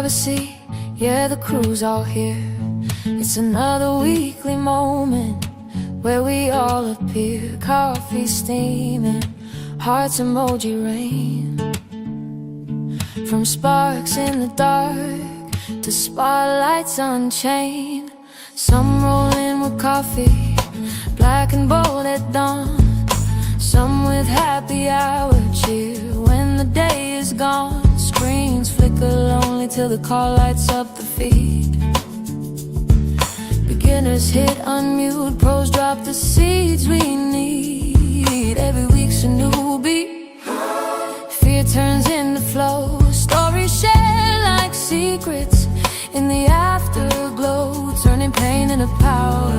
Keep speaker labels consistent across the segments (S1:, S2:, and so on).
S1: privacy, yeah, the crew's all here. It's another weekly moment where we all appear. Coffee steaming, hearts emoji rain. From sparks in the dark to spotlights unchained. Some roll in with coffee, black and bold at dawn. Some with happy hour cheer when the day is gone. Screens flicker lonely till the call lights up the feed. Beginners hit unmute, pros drop the seeds we need. Every week's a new beat. Fear turns into flow. Stories shared like secrets in the afterglow, turning pain into power,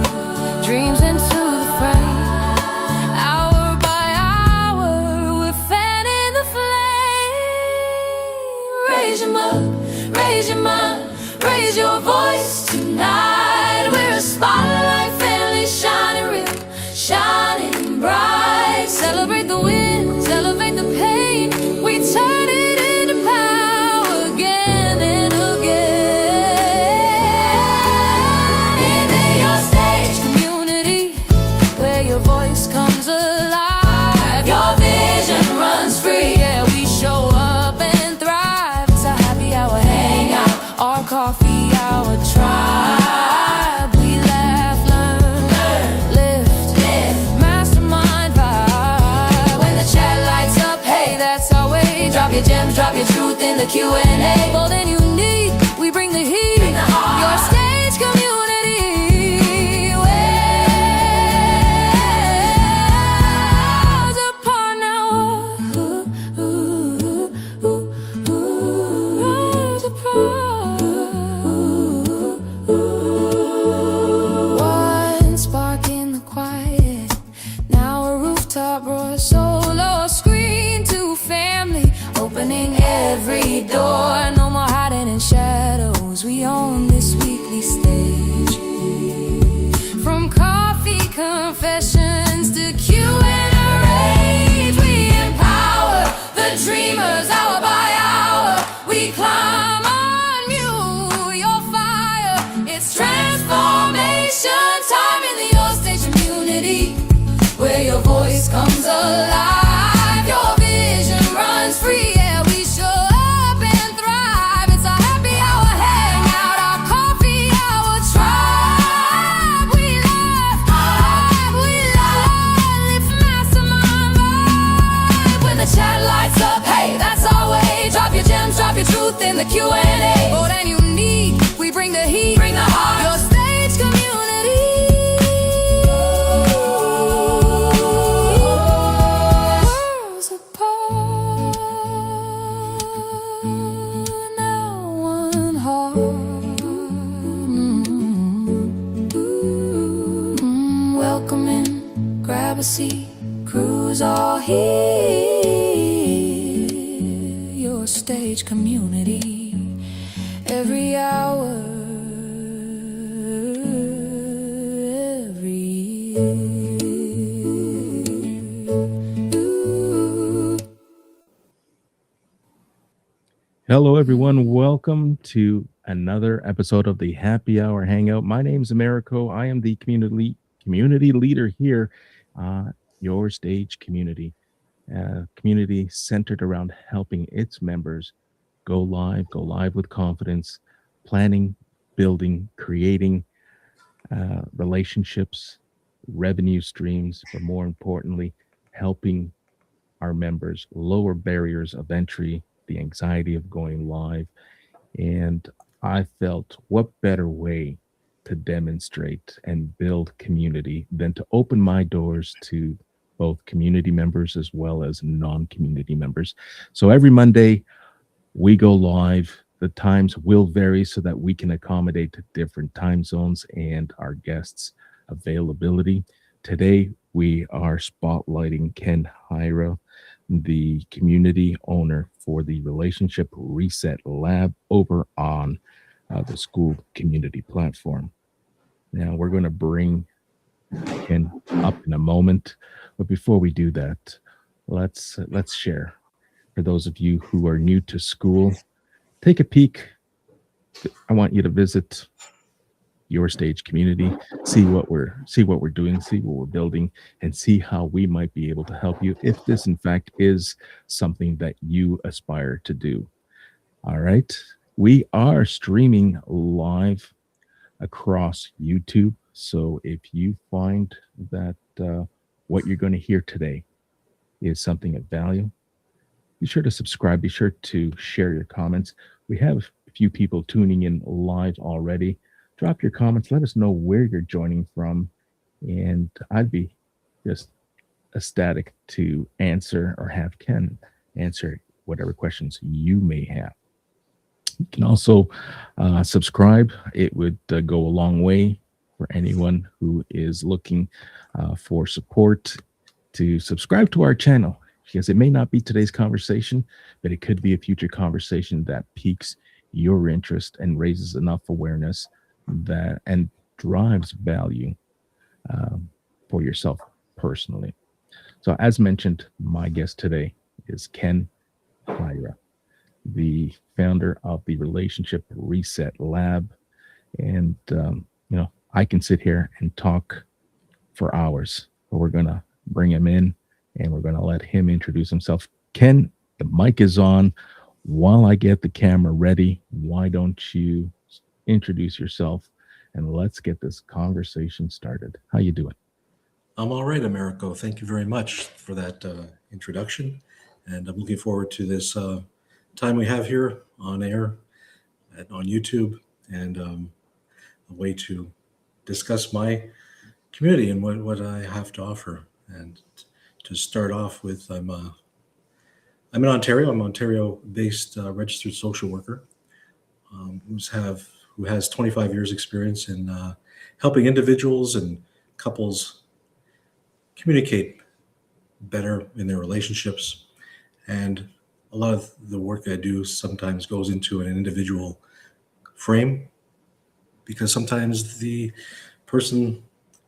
S1: dreams into the frame. Hour by hour, we're fanning the flame. Raise your mug, raise your mind, raise your voice tonight. We're a spotlight family, shining real, shining bright. Celebrate the wins, elevate the pain. We turn it into power again and again. Into your stage community, where your voice comes alive. Your vision runs free. Yeah, we show up and thrive. It's a happy hour hangout, our coffee hour tribe. We laugh, learn, lift, mastermind vibe. When the chat lights up, hey, that's our way. Drop your gems, drop your truth in the Q&A. Bold and unique, we bring the heat. Bring the heart. Your stage community. Worlds apart now. Worlds apart. One spark in the quiet, now a rooftop roar. Solo screen to family, opening every door. No more hiding in shadows, we own this weekly stage. From coffee confessions to Q&A, we empower the dreamers hour by hour. We climb on you, your fire. It's transformation time in the Your Stage community, where your voice comes alive. Your vision runs free. Yeah, we show up and thrive. It's a happy hour hangout, our coffee hour tribe. We love, lift mastermind vibe. When the chat lights up, hey, that's our way. Drop your gems, drop your truth in the Q&A. Bold and unique, we bring the heat, bring the heart. Your stage community. Worlds apart, now one heart. Welcome in, grab a seat, crews all here. Your stage community, every hour, every year.
S2: Hello, everyone. Welcome to another episode of the Happy Hour Hangout. My name's Americo. I am the community leader here, Your Stage Community, community centered around helping its members go live with confidence, planning, building, creating relationships, revenue streams, but more importantly, helping our members lower barriers of entry, the anxiety of going live. And I felt, what better way to demonstrate and build community than to open my doors to both community members as well as non-community members. So every Monday we go live. The times will vary so that we can accommodate different time zones and our guests' availability. Today we are spotlighting Ken Hyra, the community owner for the Relationship Reset Lab over on the school community platform. Now we're going to bring Ken up in a moment, but before we do that, let's share. For those of you who are new to school, take a peek I want you to visit your stage community, see what we're doing, see what we're building, and see how we might be able to help you if this in fact is something that you aspire to do. All right. We are streaming live across YouTube. So if you find that what you're going to hear today is something of value, be sure to subscribe. Be sure to share your comments. We have a few people tuning in live already. Drop your comments. Let us know where you're joining from. And I'd be just ecstatic to answer or have Ken answer whatever questions you may have. You can also subscribe. It would go a long way for anyone who is looking for support to subscribe to our channel, because it may not be today's conversation, but it could be a future conversation that piques your interest and raises enough awareness that and drives value for yourself personally. So, as mentioned, my guest today is Ken Hyra, the founder of the Relationship Reset Lab. And, I can sit here and talk for hours, but we're going to bring him in and we're going to let him introduce himself. Ken, the mic is on. While I get the camera ready, why don't you introduce yourself and let's get this conversation started. How you doing?
S3: I'm all right, Americo. Thank you very much for that introduction. And I'm looking forward to this time we have here on air on YouTube, and a way to discuss my community and what I have to offer. And to start off with, I'm in Ontario. I'm an Ontario-based registered social worker who has 25 years experience in helping individuals and couples communicate better in their relationships. And a lot of the work I do sometimes goes into an individual frame, because sometimes the person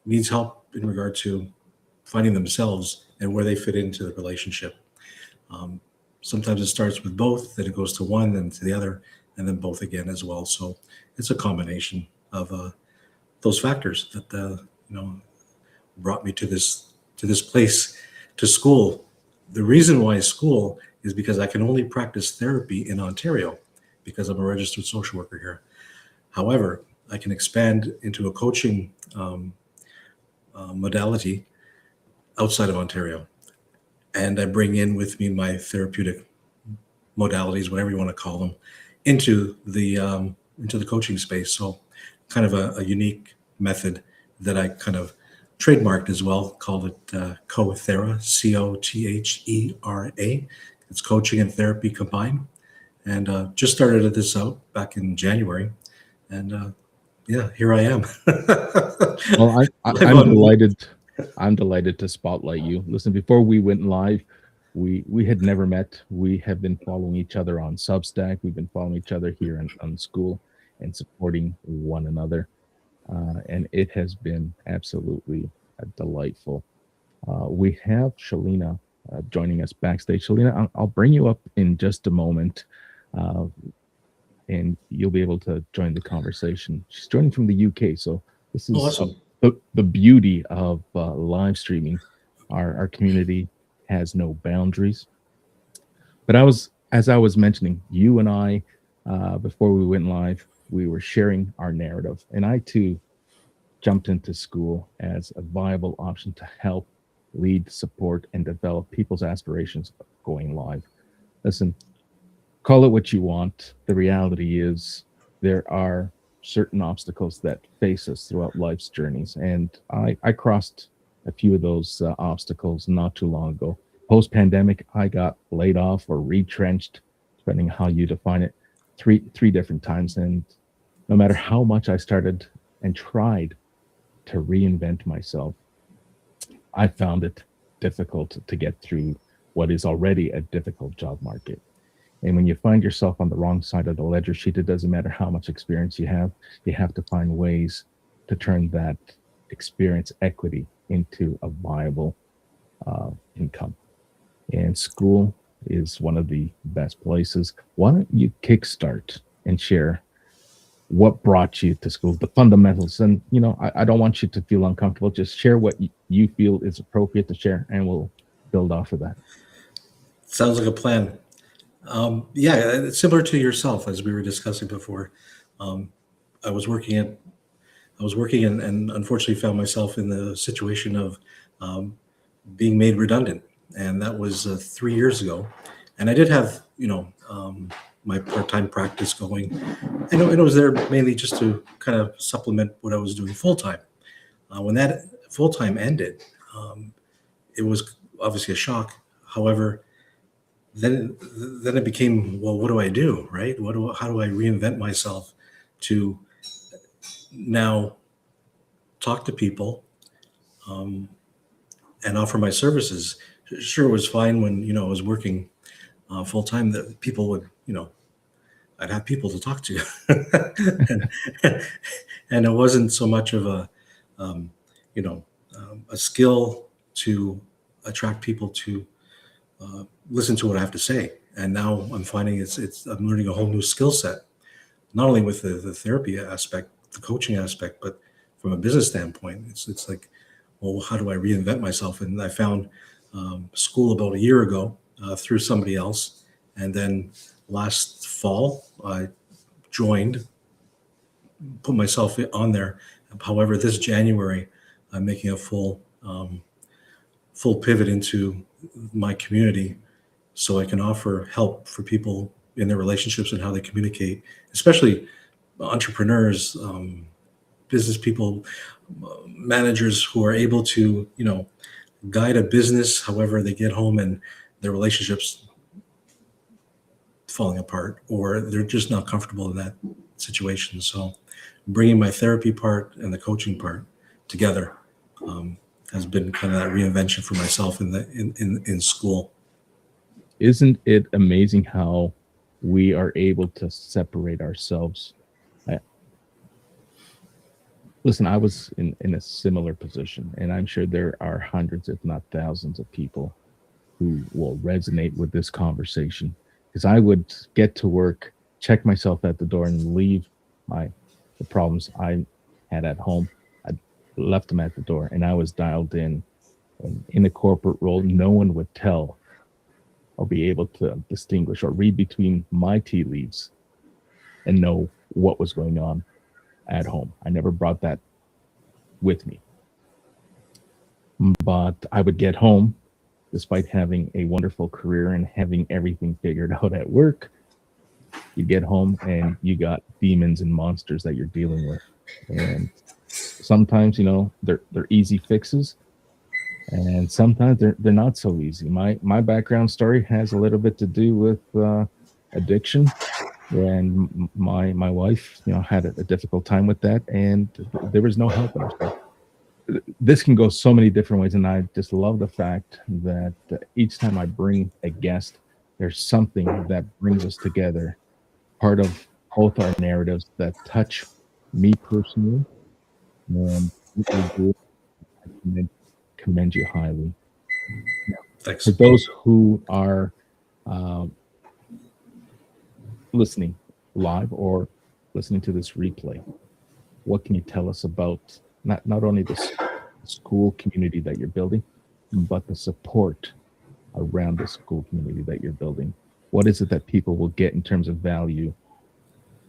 S3: needs help in regard to finding themselves and where they fit into the relationship. Sometimes it starts with both, then it goes to one, then to the other, and then both again as well. So it's a combination of those factors that brought me to this place, to school. The reason why school is because I can only practice therapy in Ontario because I'm a registered social worker here. However, I can expand into a coaching modality outside of Ontario. And I bring in with me my therapeutic modalities, whatever you want to call them, into the coaching space. So kind of a unique method that I kind of trademarked as well, called it CoThera, CoThera. It's coaching and therapy combined. And just started this out back in January. And here I am.
S2: Well, I'm delighted. I'm delighted to spotlight you. Listen, before we went live, we had never met. We have been following each other on Substack. We've been following each other here on school and supporting one another. And it has been absolutely delightful. We have Chelina joining us backstage. Chelina, I'll bring you up in just a moment, and you'll be able to join the conversation. She's joining from the UK, so this is
S3: awesome.
S2: The beauty of live streaming. Our community has no boundaries. But as I was mentioning, you and I, before we went live, we were sharing our narrative, and I too jumped into school as a viable option to help lead, support, and develop people's aspirations of going live. Listen, call it what you want. The reality is there are certain obstacles that face us throughout life's journeys, and I crossed a few of those obstacles not too long ago. Post-pandemic, I got laid off or retrenched, depending on how you define it, three different times. And no matter how much I started and tried to reinvent myself, I found it difficult to get through what is already a difficult job market. And when you find yourself on the wrong side of the ledger sheet, it doesn't matter how much experience you have to find ways to turn that experience equity into a viable income. And school is one of the best places. Why don't you kickstart and share what brought you to school, the fundamentals. And, I don't want you to feel uncomfortable. Just share what you feel is appropriate to share, and we'll build off of that.
S3: Sounds like a plan. Yeah, it's similar to yourself, as we were discussing before. Um, I was working and unfortunately found myself in the situation of being made redundant, and that was 3 years ago. And I did have, my part-time practice going, and it was there mainly just to kind of supplement what I was doing full-time. When that full-time ended, it was obviously a shock. However, then it became, well, what do I do, right? How do I reinvent myself to now talk to people and offer my services? Sure, it was fine when I was working full time. That people would, I'd have people to talk to, and it wasn't so much of a skill to attract people to listen to what I have to say. And now I'm finding I'm learning a whole new skill set, not only with the therapy aspect, the coaching aspect, but from a business standpoint. It's like, well, how do I reinvent myself? And I found school about a year ago through somebody else. And then last fall, I joined, put myself on there. However, this January, I'm making a full pivot into my community so I can offer help for people in their relationships and how they communicate, especially entrepreneurs, business people, managers who are able to, guide a business. However, they get home and their relationships falling apart, or they're just not comfortable in that situation. So bringing my therapy part and the coaching part together has been kind of that reinvention for myself in school.
S2: Isn't it amazing how we are able to separate ourselves? Listen, I was in a similar position, and I'm sure there are hundreds, if not thousands, of people who will resonate with this conversation. Because I would get to work, check myself at the door, and leave the problems I had at home. I left them at the door, and I was dialed in. And in a corporate role, no one would tell or be able to distinguish or read between my tea leaves and know what was going on at home. I never brought that with me. But I would get home, despite having a wonderful career and having everything figured out at work. You get home and you got demons and monsters that you're dealing with. And sometimes, they're easy fixes, and sometimes they're not so easy. My background story has a little bit to do with addiction, and my wife, had a difficult time with that, and there was no help in her. This can go so many different ways, and I just love the fact that each time I bring a guest, there's something that brings us together, part of both our narratives that touch me personally, and I commend you highly.
S3: Thanks.
S2: For those who are listening live or listening to this replay, what can you tell us about not only the school community that you're building, but the support around the school community that you're building? What is it that people will get in terms of value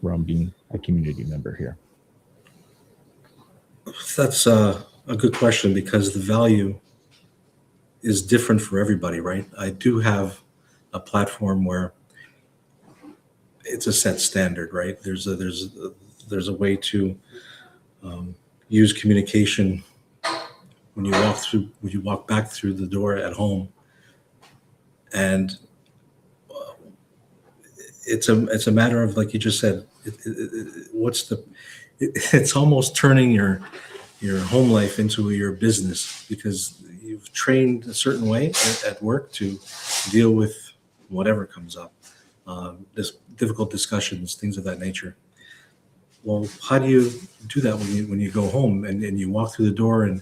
S2: from being a community member here?
S3: That's a good question, because the value is different for everybody, right? I do have a platform where it's a set standard, right? There's a way to use communication when you walk back through the door at home, and it's a matter of, like you just said, it's almost turning your home life into your business, because you've trained a certain way at work to deal with whatever comes up, difficult discussions, things of that nature. Well, how do you do that when you go home and you walk through the door and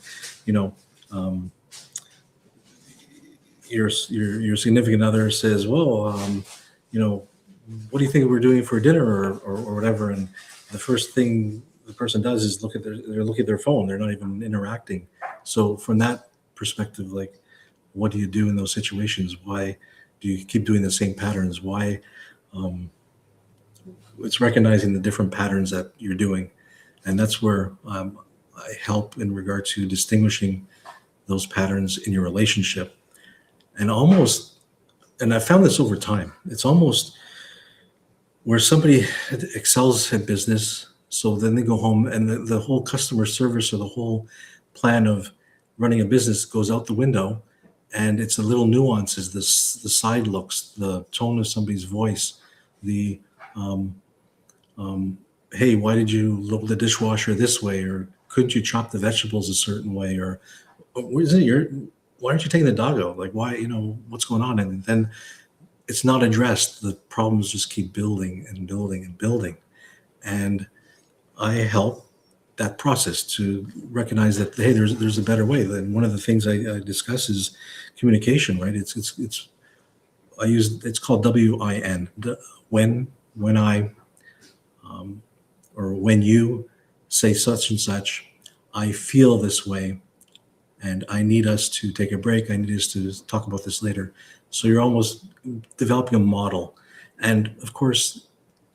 S3: your significant other says, well, what do you think we're doing for dinner or whatever, and the first thing the person does is they're looking at their phone. They're not even interacting. So from that perspective, like, what do you do in those situations? Why do you keep doing the same patterns? Why? It's recognizing the different patterns that you're doing, and that's where I help in regard to distinguishing those patterns in your relationship. And I found this over time. It's almost where somebody excels at business, so then they go home and the whole customer service or the whole plan of running a business goes out the window, and it's the little nuances, the side looks, the tone of somebody's voice, the hey, why did you load the dishwasher this way, or couldn't you chop the vegetables a certain way, or why aren't you taking the dog out? Like, why, what's going on? And then it's not addressed. The problems just keep building and building and building. And I help that process to recognize that, hey, there's a better way. And one of the things I discuss is communication, right? It's called WIN. When I or when you say such and such, I feel this way, and I need us to take a break. I need us to talk about this later. So you're almost developing a model. And of course,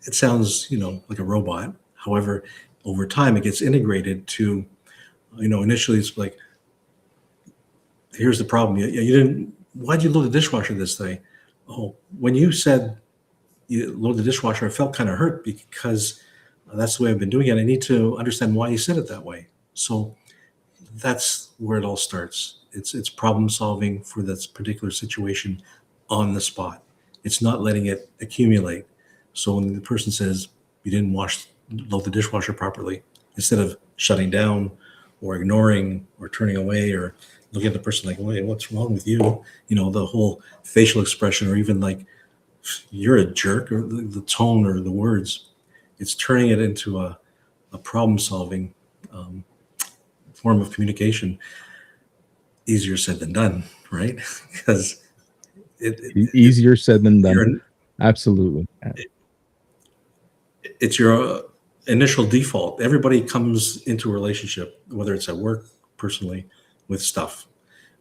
S3: it sounds, like a robot. However, over time, it gets integrated to, initially it's like, here's the problem. You didn't, why'd you load the dishwasher this way? Oh, when you said you load the dishwasher, I felt kind of hurt because that's the way I've been doing it. I need to understand why you said it that way. So that's where it all starts. It's problem solving for this particular situation on the spot. It's not letting it accumulate. So when the person says you didn't load the dishwasher properly, instead of shutting down or ignoring or turning away or looking at the person like, wait, what's wrong with you? The whole facial expression, or even like, you're a jerk, or the tone or the words, it's turning it into a problem solving form of communication. Easier said than done, right? Because
S2: easier said than done. Absolutely.
S3: It's your initial default. Everybody comes into a relationship, whether it's at work, personally, with stuff,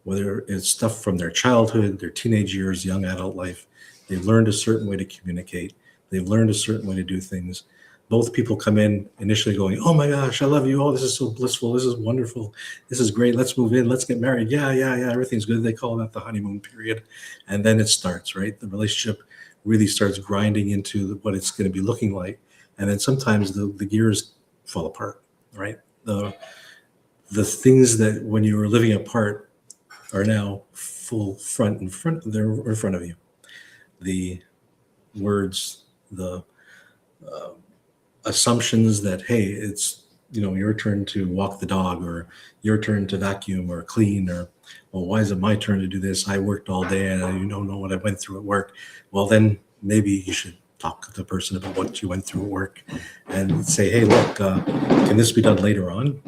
S3: whether it's stuff from their childhood, their teenage years, young adult life. They've learned a certain way to communicate. They've learned a certain way to do things. Both people come in initially going, oh my gosh, I love you. Oh, this is so blissful. This is wonderful. This is great. Let's move in. Let's get married. Yeah. Everything's good. They call that the honeymoon period. And then it starts, right? The relationship really starts grinding into what it's going to be looking like. And then sometimes the gears fall apart, right? The things that when you were living apart are now they're in front of you. The words, the assumptions that, hey, it's your turn to walk the dog, or your turn to vacuum or clean, or, well, why is it my turn to do this? I worked all day and you don't know what I went through at work. Well, then maybe you should talk to the person about what you went through at work and say, hey, look, can this be done later on,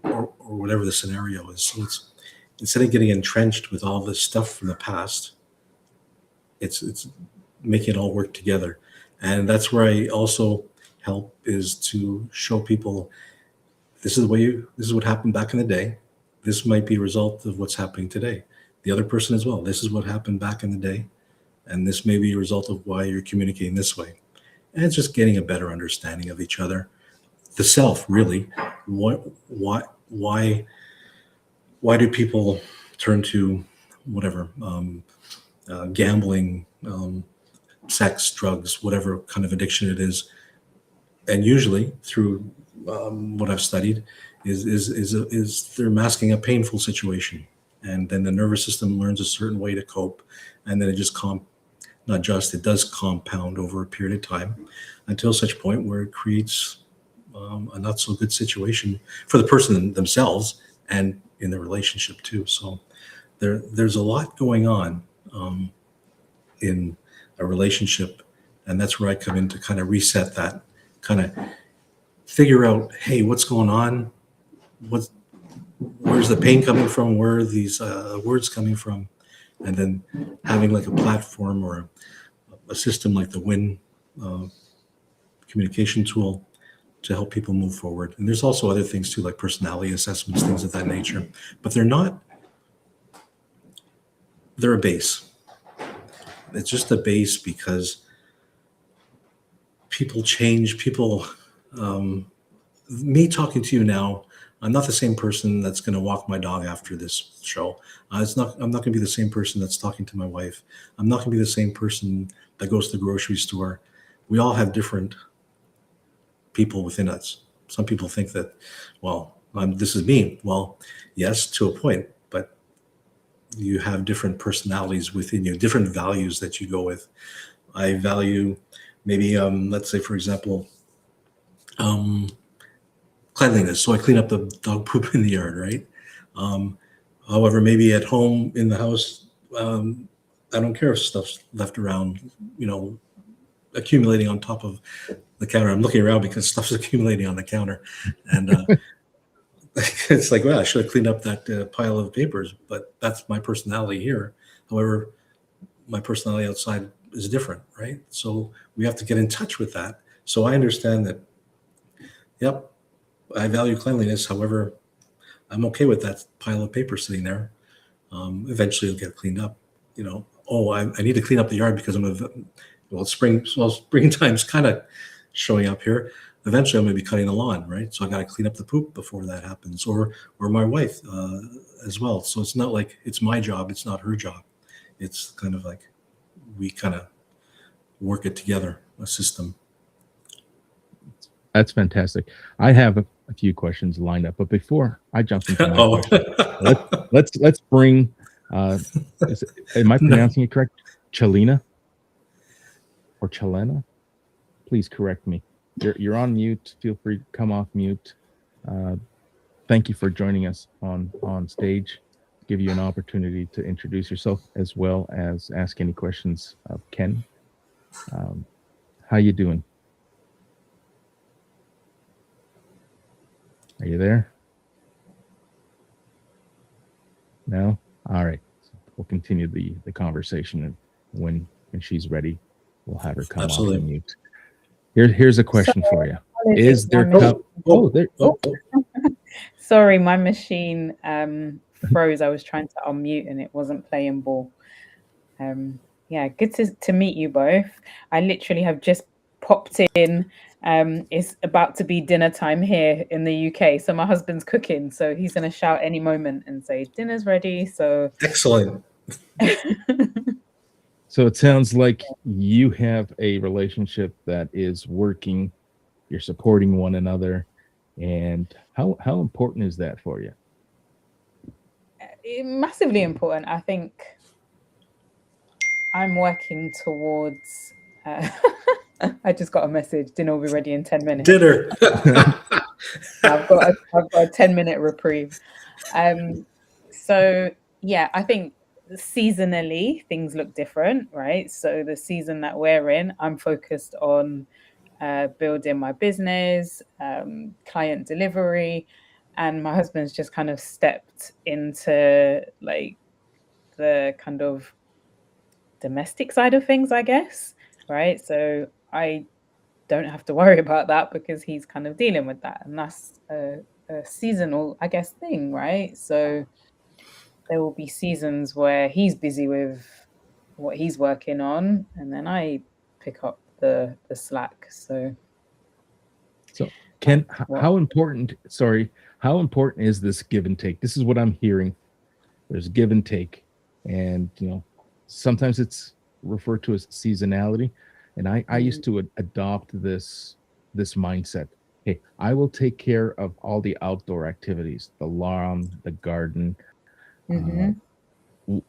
S3: or whatever the scenario is. So it's, instead of getting entrenched with all this stuff from the past, it's making it all work together. And that's where I also help, is to show people this is what happened back in the day. This might be a result of what's happening today. The other person as well. This is what happened back in the day, and this may be a result of why you're communicating this way. And it's just getting a better understanding of each other, the self, really. Why do people turn to whatever, gambling, sex, drugs, whatever kind of addiction it is? And usually, through what I've studied, is they're masking a painful situation, and then the nervous system learns a certain way to cope, and then it just it does compound over a period of time, until such point where it creates a not so good situation for the person themselves and in the relationship too. So there's a lot going on in a relationship, and that's where I come in to kind of reset that, kind of figure out, hey, what's going on? Where's the pain coming from? Where are these words coming from? And then having like a platform or a system like the WIN communication tool to help people move forward. And there's also other things too, like personality assessments, things of that nature. But they're a base. It's just a base because people change. Me talking to you now, I'm not the same person that's going to walk my dog after this show. I'm not going to be the same person that's talking to my wife. I'm not going to be the same person that goes to the grocery store. We all have different people within us. Some people think that, well, this is me. Well, yes, to a point, but you have different personalities within you, different values that you go with. I value maybe, let's say, for example, cleanliness. So I clean up the dog poop in the yard, right? However, maybe at home in the house, I don't care if stuff's left around, accumulating on top of the counter. I'm looking around because stuff's accumulating on the counter. And it's like, well, I should have cleaned up that pile of papers, but that's my personality here. However, my personality outside is different, right? So we have to get in touch with that. So I understand that, yep, I value cleanliness. However, I'm okay with that pile of paper sitting there. Eventually it'll get cleaned up. I need to clean up the yard because springtime's kind of showing up here. Eventually I'm going to be cutting the lawn, right? So I got to clean up the poop before that happens, or my wife as well. So it's not like it's my job. It's not her job. It's kind of like we kind of work it together, a system.
S2: That's fantastic. I have a few questions lined up, but before I jump into my question, let's bring. Am I pronouncing it correct? Chelina or Chelina? Please correct me. You're on mute. Feel free to come off mute. Thank you for joining us on stage. Give you an opportunity to introduce yourself as well as ask any questions of Ken. How you doing? Are you there? No? All right. We'll continue the conversation, and when she's ready, we'll have her come
S3: Absolutely.
S2: off mute. Here's a question for you. Is there
S4: Sorry, my machine froze. I was trying to unmute and it wasn't playing ball. Good to meet you both. I literally have just popped in. It's about to be dinner time here in the UK, so my husband's cooking, so he's going to shout any moment and say dinner's ready. So
S3: excellent.
S2: So it sounds like you have a relationship that is working. You're supporting one another, and how important is that for you?
S4: Massively important. I think I'm working towards. I just got a message. Dinner will be ready in 10 minutes.
S3: Dinner.
S4: I've got a 10-minute reprieve. So yeah, I think seasonally things look different, right? So the season that we're in, I'm focused on building my business, client delivery, and my husband's just kind of stepped into like the kind of domestic side of things, I guess, right? So I don't have to worry about that because he's kind of dealing with that, and that's a seasonal, I guess, thing, right? So there will be seasons where he's busy with what he's working on, and then I pick up the slack. So
S2: Ken, how important is this give and take? This is what I'm hearing. There's give and take, and sometimes it's referred to as seasonality. And I used to adopt this mindset. Hey, I will take care of all the outdoor activities, the lawn, the garden,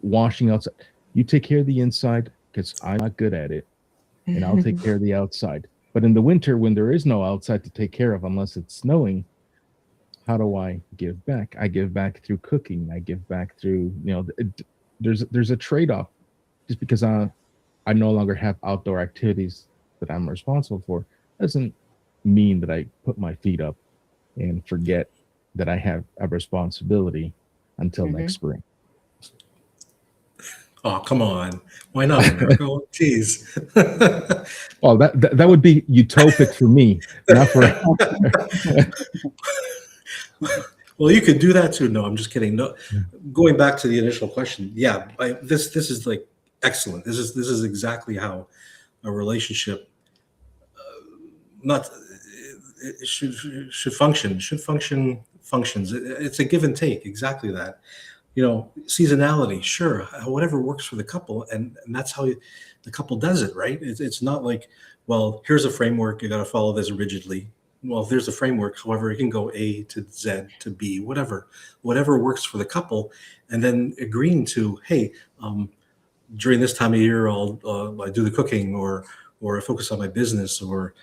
S2: washing outside. You take care of the inside because I'm not good at it, and I'll take care of the outside. But in the winter, when there is no outside to take care of unless it's snowing, how do I give back? I give back through cooking. I give back through, there's a trade-off. Just because I no longer have outdoor activities that I'm responsible for doesn't mean that I put my feet up and forget that I have a responsibility until next spring.
S3: Oh, come on. Why not, Americo? Jeez.
S2: Oh, that would be utopic for me, not for.
S3: Well, you could do that too. No, I'm just kidding. No, going back to the initial question. Yeah, this is like excellent. This is exactly how a relationship not it should function. Should function functions. It's a give and take. Exactly that. Seasonality, sure, whatever works for the couple, and that's how the couple does it, right? It's not like, well, here's a framework, you got to follow this rigidly. Well, if there's a framework, however, it can go A to Z to B, whatever works for the couple, and then agreeing to, hey, during this time of year, I do the cooking, or I focus on my business, or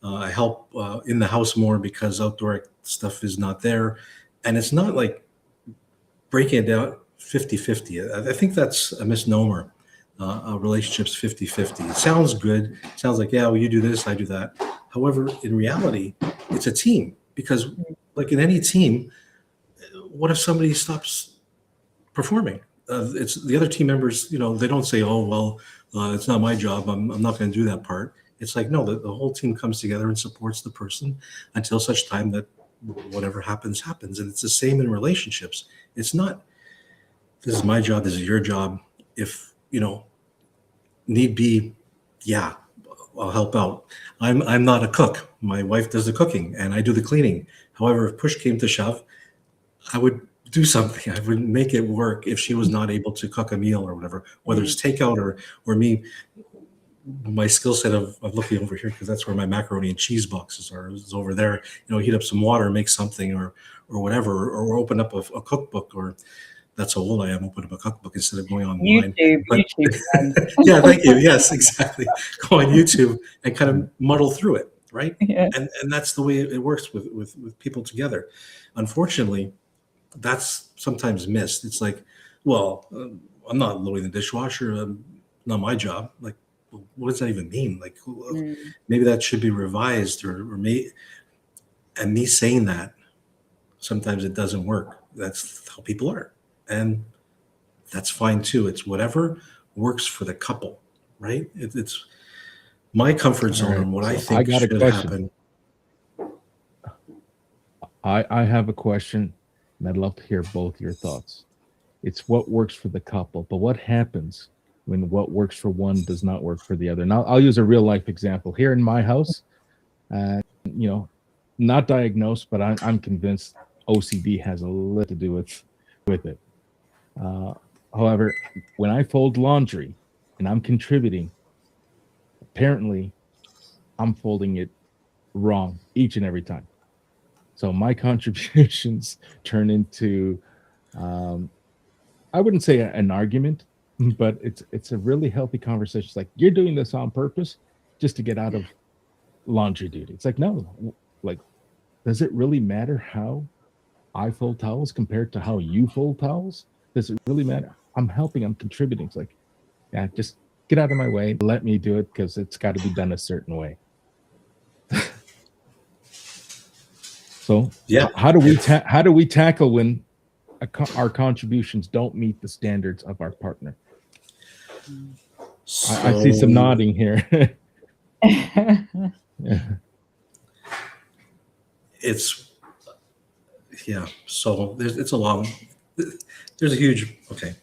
S3: I help in the house more because outdoor stuff is not there, and it's not like breaking it down 50-50. I think that's a misnomer. Relationships 50-50. It sounds good. It sounds like, yeah, well, you do this, I do that. However, in reality, it's a team, because like in any team, what if somebody stops performing? It's the other team members, they don't say, oh, well, it's not my job. I'm not going to do that part. It's like, no, the whole team comes together and supports the person until such time that whatever happens. And it's the same in relationships. It's not, this is my job, this is your job. If, need be, yeah, I'll help out. I'm not a cook. My wife does the cooking and I do the cleaning. However, if push came to shove, I would do something. I would make it work if she was not able to cook a meal or whatever, whether it's takeout or me. My skill set of looking over here, because that's where my macaroni and cheese boxes are, is over there. Heat up some water, make something, or whatever, or open up a cookbook, or that's how old I am. Open up a cookbook instead of going online.
S4: YouTube.
S3: Yeah, thank you. Yes, exactly. Go on YouTube and kind of muddle through it, right?
S4: Yeah.
S3: And that's the way it works with people together. Unfortunately, that's sometimes missed. It's like, well, I'm not loading the dishwasher. Not my job. Like, what does that even mean? Like, maybe that should be revised, or me saying that, sometimes it doesn't work. That's how people are, and that's fine too. It's whatever works for the couple, right? It's my comfort zone and what I think should happen.
S2: I have a question, and I'd love to hear both your thoughts. It's what works for the couple, but what happens when what works for one does not work for the other? Now, I'll use a real life example here in my house. Not diagnosed, but I'm convinced OCD has a lot to do with it. However, when I fold laundry and I'm contributing, apparently I'm folding it wrong each and every time. So my contributions turn into, I wouldn't say an argument, but it's a really healthy conversation. It's like, you're doing this on purpose just to get out of laundry duty. It's like, no, like, does it really matter how I fold towels compared to how you fold towels? Does it really matter? I'm helping, I'm contributing. It's like, yeah, just get out of my way. Let me do it, because it's got to be done a certain way. So yeah, how do we tackle when our contributions don't meet the standards of our partner? So, I see some nodding here. Yeah.
S3: So there's a huge, okay.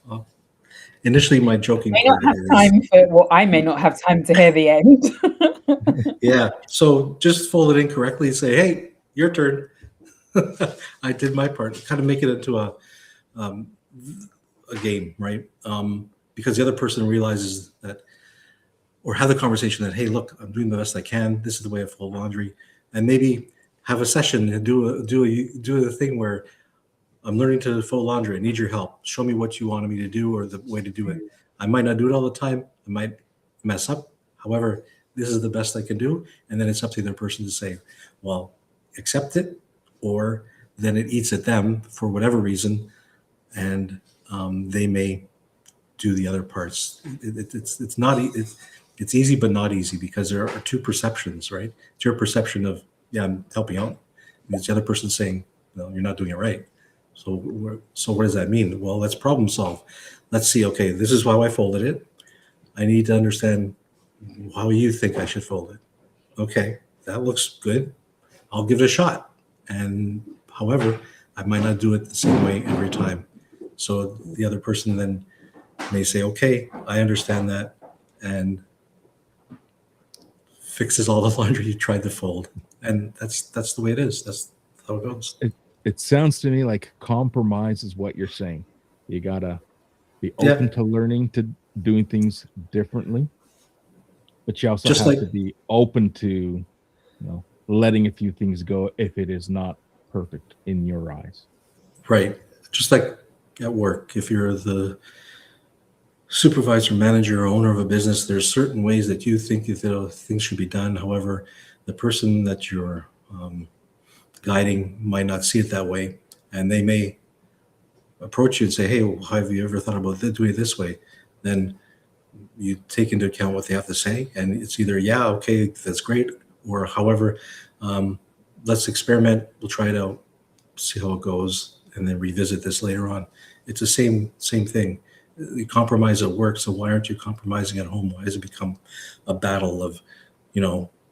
S3: Initially, my joking part
S4: I may not have time to hear the end.
S3: Yeah, so just fold it in correctly and say, hey, your turn. I did my part. Kind of make it into a game, right? Because the other person realizes that, or have the conversation that, hey, look, I'm doing the best I can. This is the way I fold laundry, and maybe have a session and do the thing where I'm learning to fold laundry. I need your help. Show me what you wanted me to do, or the way to do it. I might not do it all the time. I might mess up. However, this is the best I can do. And then it's up to the other person to say, well, accept it, or then it eats at them for whatever reason, and they may do the other parts. It's easy but not easy, because there are two perceptions, right? It's your perception of, yeah, I'm helping out. And it's the other person saying, no, you're not doing it right. So what does that mean? Well, let's problem solve. Let's see. Okay, this is how I folded it. I need to understand how you think I should fold it. Okay, that looks good. I'll give it a shot. And however, I might not do it the same way every time. So the other person then may say, okay, I understand that, and fixes all the laundry you tried to fold. And that's the way it is. That's how it goes.
S2: It sounds to me like compromise is what you're saying. You gotta be open to learning, to doing things differently, but you also have to be open to, letting a few things go if it is not perfect in your eyes.
S3: Right. Just like at work, if you're the supervisor, manager, or owner of a business, there's certain ways that you think that things should be done. However, the person that you're guiding might not see it that way, and they may approach you and say, hey, well, have you ever thought about doing it this way? Then you take into account what they have to say, and it's either, yeah, okay, that's great, or however, let's experiment, we'll try it out, see how it goes, and then revisit this later on. It's the same thing. You compromise at work, so why aren't you compromising at home? Why does it become a battle of,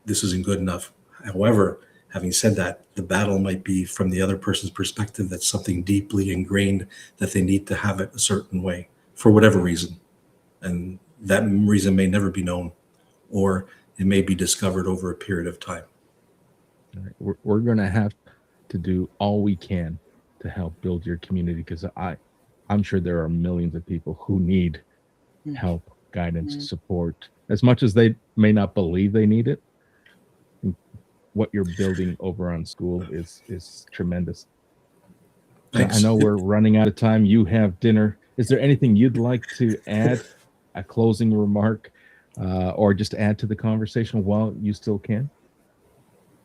S3: this isn't good enough? However, having said that, the battle might be from the other person's perspective. That's something deeply ingrained that they need to have it a certain way for whatever reason. And that reason may never be known, or it may be discovered over a period of time.
S2: All right. We're going to have to do all we can to help build your community, because I'm sure there are millions of people who need help, guidance, support, as much as they may not believe they need it. What you're building over on school is tremendous.
S3: Thanks.
S2: I know we're running out of time. You have dinner. Is there anything you'd like to add, a closing remark, or just add to the conversation while you still can?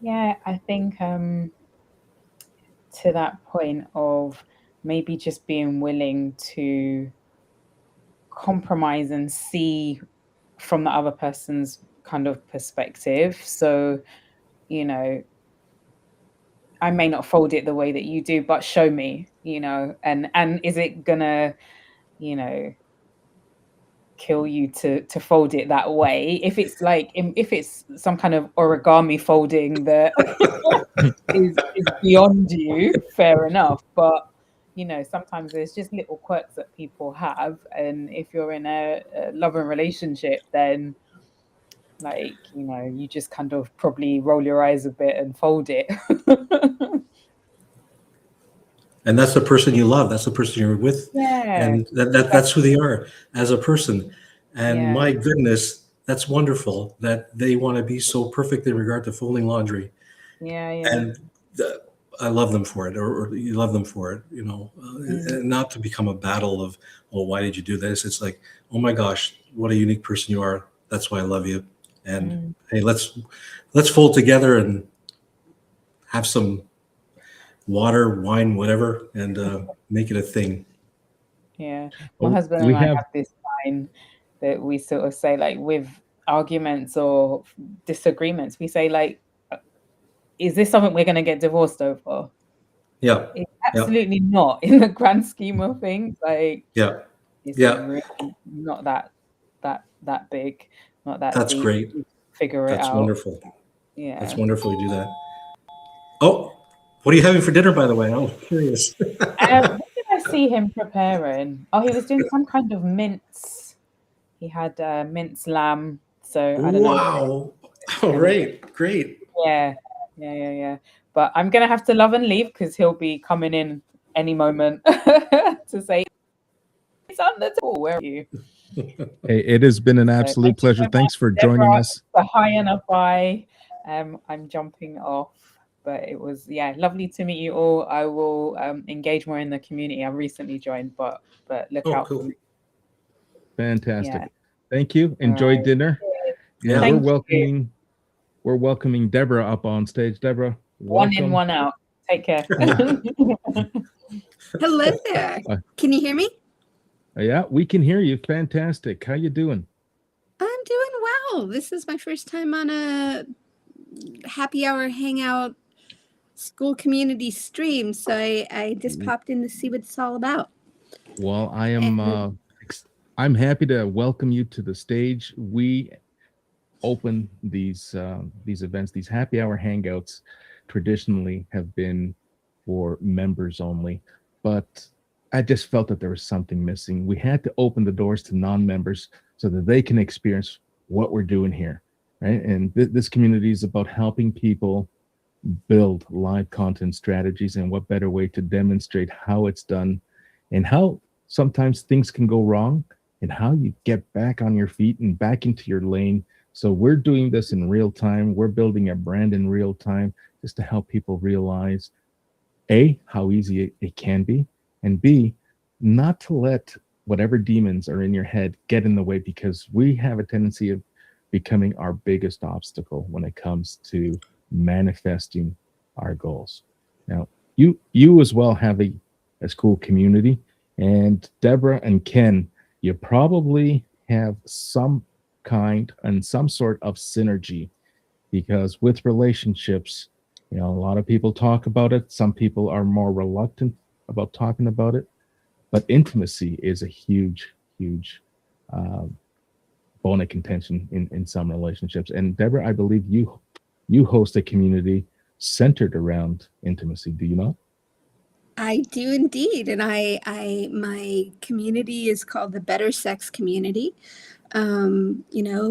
S4: Yeah, I think to that point of maybe just being willing to compromise and see from the other person's kind of perspective. So, I may not fold it the way that you do, but show me, and is it gonna, kill you to fold it that way? If it's some kind of origami folding that is beyond you, fair enough. But sometimes there's just little quirks that people have, and if you're in a loving relationship, then you just kind of probably roll your eyes a bit and fold it.
S3: And that's the person you love. That's the person you're with.
S4: Yeah.
S3: And that's who they are as a person. And my goodness, that's wonderful that they want to be so perfect in regard to folding laundry.
S4: Yeah.
S3: And I love them for it, or you love them for it, and not to become a battle of, well, why did you do this? It's like, oh my gosh, what a unique person you are. That's why I love you. And hey, let's fold together and have some water, wine, whatever, and make it a thing.
S4: Yeah. My husband and I have this line that we sort of say, like, with arguments or disagreements, we say, is this something we're going to get divorced over?
S3: Yeah.
S4: It's absolutely not, in the grand scheme of things. It's really not that big, not that
S3: That's
S4: deep.
S3: great.
S4: Figure it out.
S3: That's wonderful.
S4: Yeah.
S3: That's wonderful to do that. Oh, what are you having for dinner, by the way? I'm curious.
S4: What did I see him preparing? Oh, he was doing some kind of mince. He had minced lamb. So I don't know.
S3: Wow. All right. Great.
S4: Yeah. But I'm going to have to love and leave, because he'll be coming in any moment to say, it's on the table. Where are you?
S2: Hey, it has been an absolute pleasure. Thanks for joining us.
S4: The high and a bye. I'm jumping off, but it was lovely to meet you all. I will engage more in the community. I recently joined, but look out for me.
S2: Fantastic. Yeah. Thank you. Enjoy dinner. Yeah, we're welcoming Deborah up on stage. Deborah, welcome.
S4: 1 in, 1 out. Take care.
S5: Hello there. Can you hear me?
S2: Yeah, we can hear you. Fantastic. How you doing?
S5: I'm doing well. This is my first time on a Happy Hour Hangout school community stream. So I just popped in to see what it's all about.
S2: Well, I'm happy to welcome you to the stage. We open these events, these happy hour hangouts, traditionally have been for members only, but I just felt that there was something missing. We had to open the doors to non-members so that they can experience what we're doing here, right? And this community is about helping people build live content strategies, and what better way to demonstrate how it's done and how sometimes things can go wrong and how you get back on your feet and back into your lane. So we're doing this in real time. We're building a brand in real time just to help people realize A, how easy it can be, and B, not to let whatever demons are in your head get in the way, because we have a tendency of becoming our biggest obstacle when it comes to manifesting our goals. Now, you as well have a cool community, and Deborah and Ken, you probably have some kind and some sort of synergy, because with relationships, a lot of people talk about it. Some people are more reluctant about talking about it, but intimacy is a huge bone of contention in some relationships. And Deborah, I believe you host a community centered around intimacy. Do you not?
S5: I do indeed, and my community is called the Better Sex Community.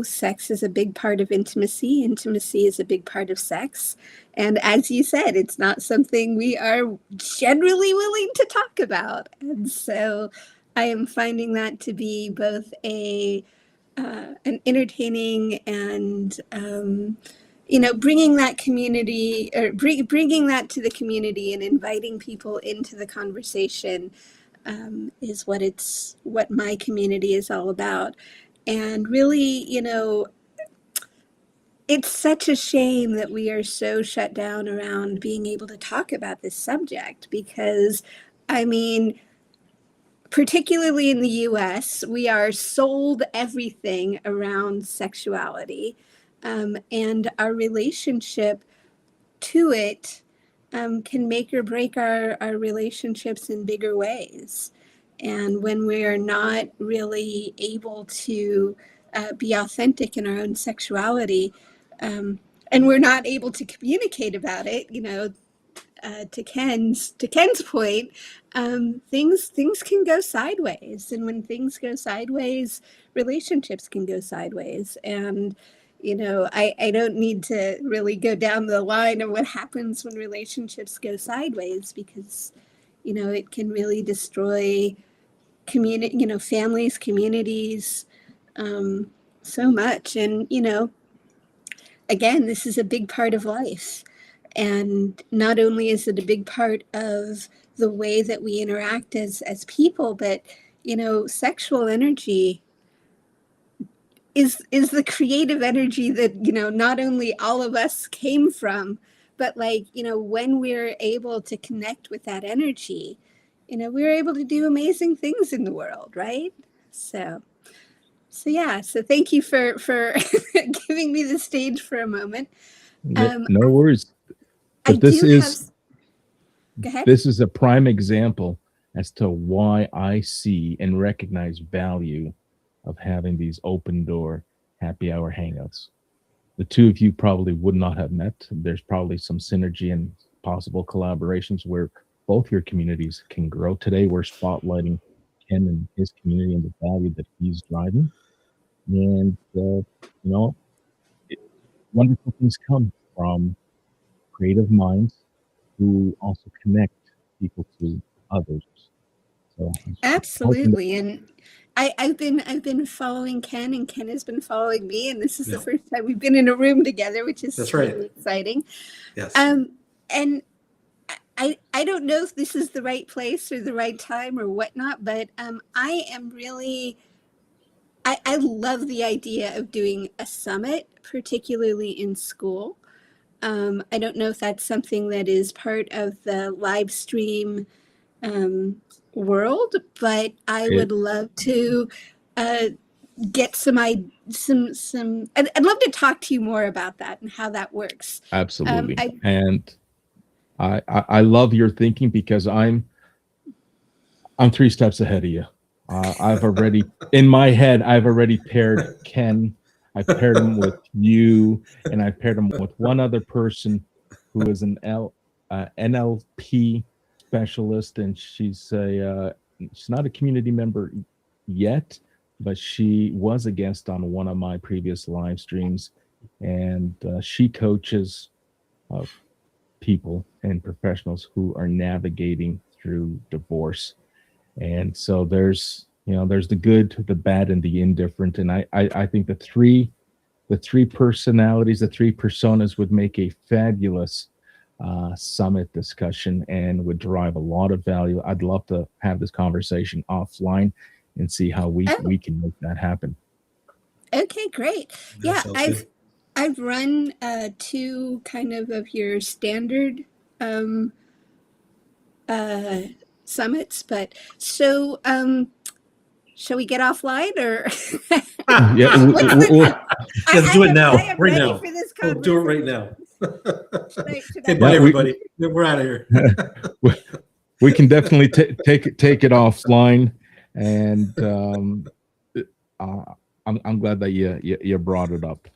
S5: Sex is a big part of intimacy. Intimacy is a big part of sex. And as you said, it's not something we are generally willing to talk about. And so I am finding that to be both an entertaining and, bringing that community, or bringing that to the community and inviting people into the conversation is what my community is all about. And really, it's such a shame that we are so shut down around being able to talk about this subject, because, I mean, particularly in the US, we are sold everything around sexuality, and our relationship to it can make or break our relationships in bigger ways. And when we are not really able to be authentic in our own sexuality, and we're not able to communicate about it, to Ken's point, things can go sideways, and when things go sideways, relationships can go sideways. And I don't need to really go down the line of what happens when relationships go sideways, because it can really destroy families, communities, so much. And again, this is a big part of life. And not only is it a big part of the way that we interact as people, but, sexual energy is the creative energy that, not only all of us came from, but when we're able to connect with that energy, we're able to do amazing things in the world, right? So yeah, so thank you for giving me the stage for a moment.
S2: No worries. But
S5: Go ahead.
S2: This is a prime example as to why I see and recognize value of having these open door happy hour hangouts. The two of you probably would not have met. There's probably some synergy and possible collaborations where both your communities can grow. Today, we're spotlighting Ken and his community and the value that he's driving. And, wonderful things come from creative minds who also connect people to others. So
S5: Absolutely. And I've been following Ken, and Ken has been following me, and this is the first time we've been in a room together, which is really exciting.
S3: Yes.
S5: And I don't know if this is the right place or the right time or whatnot, but I am really, I love the idea of doing a summit, particularly in school. I don't know if that's something that is part of the live stream world, but I would love to get I'd love to talk to you more about that and how that works.
S2: Absolutely. And I love your thinking because I'm 3 steps ahead of you. I've already in my head I've already paired Ken. I've paired him with you, and I paired him with one other person who is an NLP specialist, and she's not a community member yet, but she was a guest on one of my previous live streams, and she coaches people and professionals who are navigating through divorce. And so there's the good, the bad, and the indifferent. And I think the three personalities, the 3 personas would make a fabulous summit discussion and would derive a lot of value. I'd love to have this conversation offline and see how we can make that happen.
S5: Okay, great. Yeah, I've run 2 kind of your standard summits, but so shall we get offline or?
S2: Yeah,
S3: Let's do it now, right now.
S5: For this
S3: We'll do it right now.
S5: should I-
S3: Okay, bye everybody. We're out of here.
S2: we can definitely take it offline, and I'm glad that you brought it up.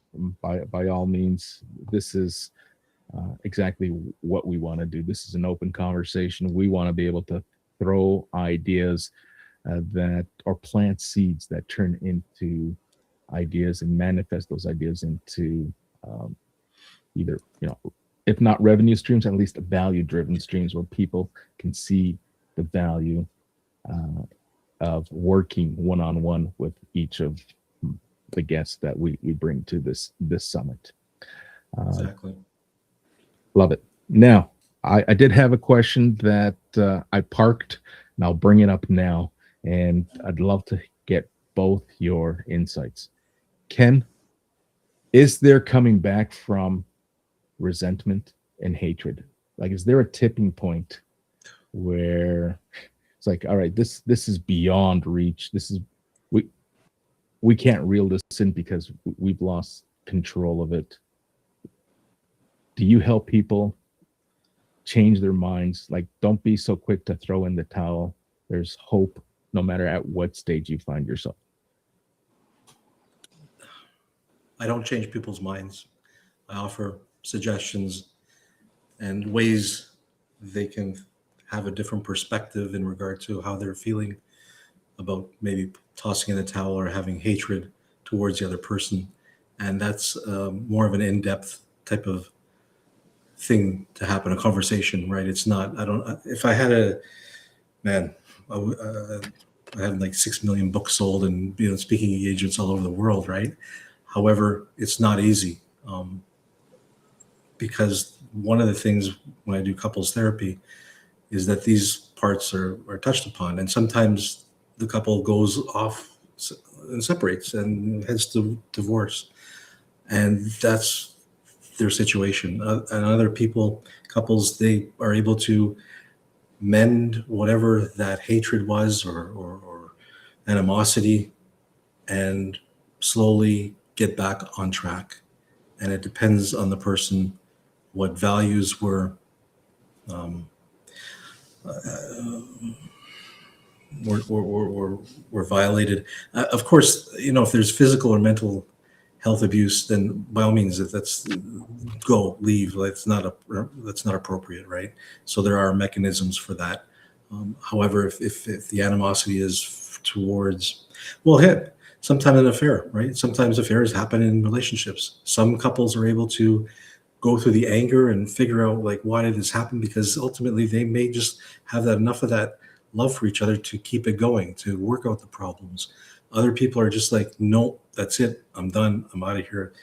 S2: By all means, this is exactly what we want to do. This is an open conversation. We want to be able to throw ideas that or plant seeds that turn into ideas and manifest those ideas into either, if not revenue streams, at least value-driven streams where people can see the value of working one-on-one with each of the guests that we bring to this summit.
S3: Exactly.
S2: Love it. Now, I did have a question that I parked, and I'll bring it up now, and I'd love to get both your insights. Ken, is there coming back from resentment and hatred? Like, is there a tipping point where it's like, all right, this is beyond reach. This is we can't reel this in because we've lost control of it. Do you help people change their minds? Like, don't be so quick to throw in the towel. There's hope no matter at what stage you find yourself.
S3: I don't change people's minds. I offer suggestions and ways they can have a different perspective in regard to how they're feeling about maybe tossing in the towel or having hatred towards the other person. And that's more of an in-depth type of thing to happen, a conversation, right? It's not, if I had I have like 6 million books sold and speaking engagements all over the world, right? However, it's not easy because one of the things when I do couples therapy is that these parts are touched upon, and sometimes the couple goes off and separates and heads to divorce, and that's their situation. And other couples, they are able to mend whatever that hatred was or animosity and slowly get back on track. And it depends on the person, what values were violated. Of course, if there's physical or mental health abuse, then by all means, that's leave. That's not appropriate, right? So there are mechanisms for that. However, if the animosity is towards, sometimes an affair, right? Sometimes affairs happen in relationships. Some couples are able to go through the anger and figure out why did this happen? Because ultimately they may just have enough of that love for each other to keep it going, to work out the problems. Other people are just like, no, that's it. I'm done. I'm out of here.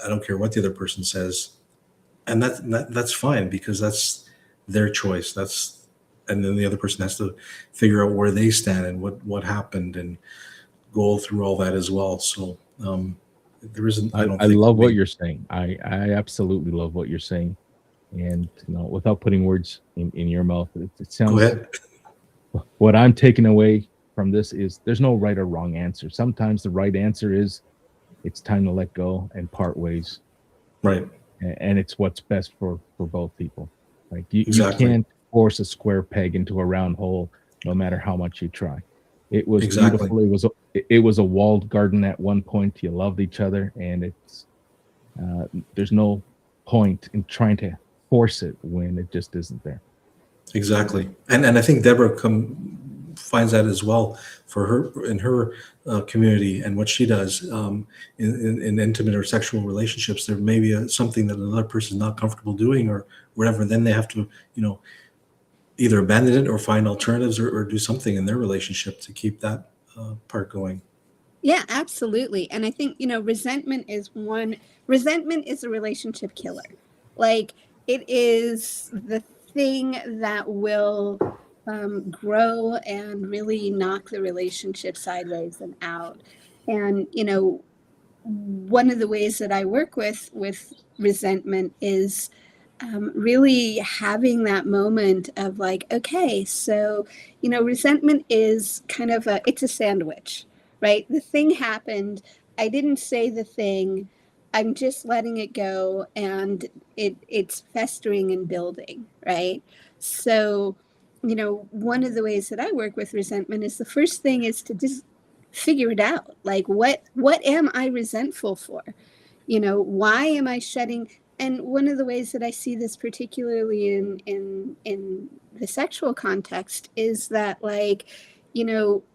S3: I don't care what the other person says. And that's fine because that's their choice. And then the other person has to figure out where they stand and what happened and go through all that as well. So there isn't. I
S2: love what you're saying. I absolutely love what you're saying. And without putting words in your mouth, it sounds. Go ahead. What I'm taking away from this is there's no right or wrong answer. Sometimes the right answer is it's time to let go and part ways.
S3: Right.
S2: And it's what's best for both people. Like you
S3: Exactly.
S2: can't force a square peg into a round hole, no matter how much you try. It was
S3: Exactly.
S2: beautiful. It was a walled garden at one point. You loved each other, and it's there's no point in trying to force it when it just isn't there.
S3: Exactly. And I think Deborah finds that as well for her in her community and what she does in intimate or sexual relationships. There may be something that another person is not comfortable doing or whatever. Then they have to, either abandon it or find alternatives or do something in their relationship to keep that part going.
S5: Yeah, absolutely. And I think, resentment is a relationship killer. Like, it is the thing that will grow and really knock the relationship sideways and out. And, one of the ways that I work with resentment is really having that moment of like, okay, so, resentment is kind of it's a sandwich, right? The thing happened. I didn't say the thing. I'm just letting it go, and it's festering and building, right? So, one of the ways that I work with resentment is the first thing is to just figure it out. Like, what am I resentful for? Why am I shedding? And one of the ways that I see this particularly in the sexual context is that, like,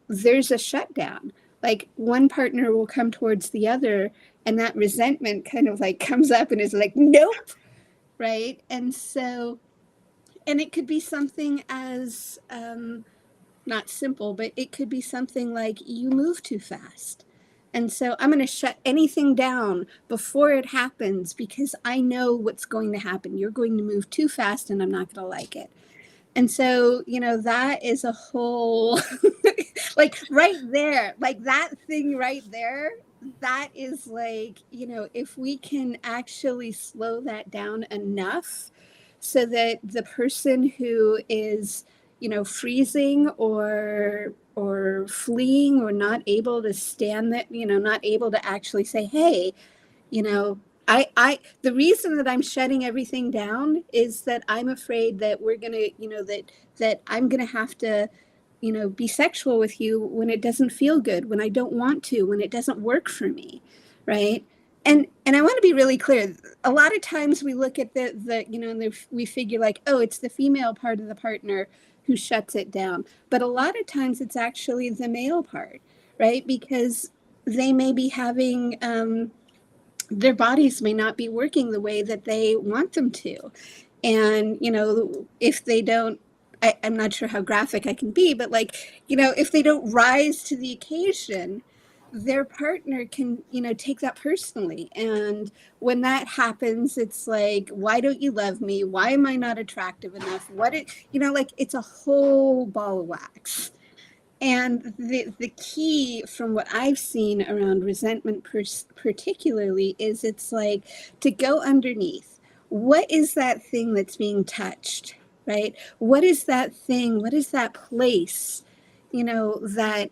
S5: there's a shutdown. Like, one partner will come towards the other, and that resentment kind of like comes up and is like, nope, right? And so, and it could be something as not simple, but it could be something like you move too fast. And so I'm going to shut anything down before it happens because I know what's going to happen. You're going to move too fast and I'm not going to like it. And so, that is a whole, like right there, like that thing right there, that is like, if we can actually slow that down enough so that the person who is, freezing or fleeing or not able to stand that, not able to actually say, hey, you know, the reason that I'm shutting everything down is that I'm afraid that we're going to, that I'm going to have to, be sexual with you when it doesn't feel good, when I don't want to, when it doesn't work for me. Right. And I want to be really clear. A lot of times we look at and we figure like, oh, it's the female part of the partner who shuts it down. But a lot of times it's actually the male part, right? Because they may be having, their bodies may not be working the way that they want them to. And, if they don't, I'm not sure how graphic I can be, but like, if they don't rise to the occasion, their partner can, take that personally. And when that happens, it's like, why don't you love me? Why am I not attractive enough? Like it's a whole ball of wax. And the key from what I've seen around resentment particularly is it's like to go underneath. What is that thing that's being touched, right? What is that thing? What is that place, that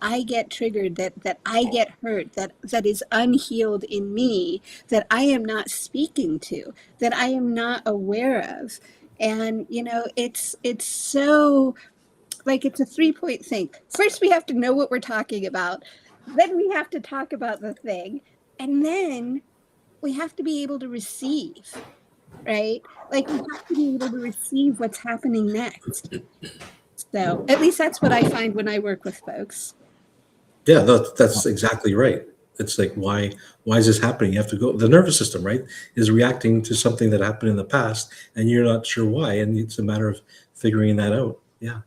S5: I get triggered, that I get hurt, that is unhealed in me, that I am not speaking to, that I am not aware of. And, it's so like it's a 3-point thing. First, we have to know what we're talking about. Then we have to talk about the thing. And then we have to be able to receive, right? Like we have to be able to receive what's happening next. So at least that's what I find when I work with folks.
S3: Yeah, that's exactly right. It's like, why is this happening? You have to go. The nervous system, right, is reacting to something that happened in the past, and you're not sure why, and it's a matter of figuring that out. Yeah.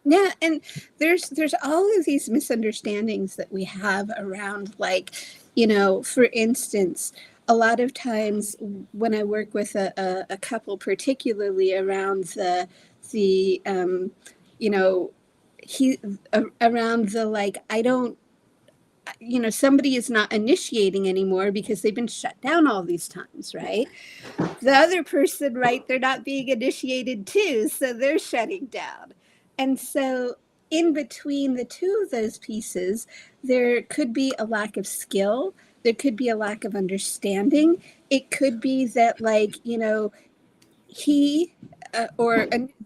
S5: Yeah, and there's all of these misunderstandings that we have around, like, for instance, a lot of times when I work with a couple, particularly around the he around the like, I don't, somebody is not initiating anymore because they've been shut down all these times, right? The other person, right, they're not being initiated too, so they're shutting down. And so in between the two of those pieces, there could be a lack of skill. There could be a lack of understanding. It could be that, like, he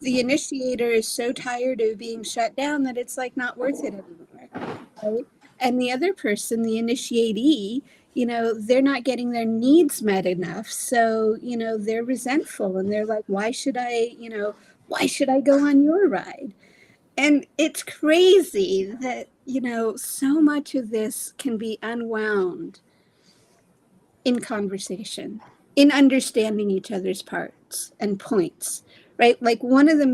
S5: the initiator is so tired of being shut down that it's like not worth it anymore, right? And the other person, the initiatee, they're not getting their needs met enough, so they're resentful and they're like, why should I go on your ride? And it's crazy that so much of this can be unwound in conversation, in understanding each other's parts and points, right? Like one of the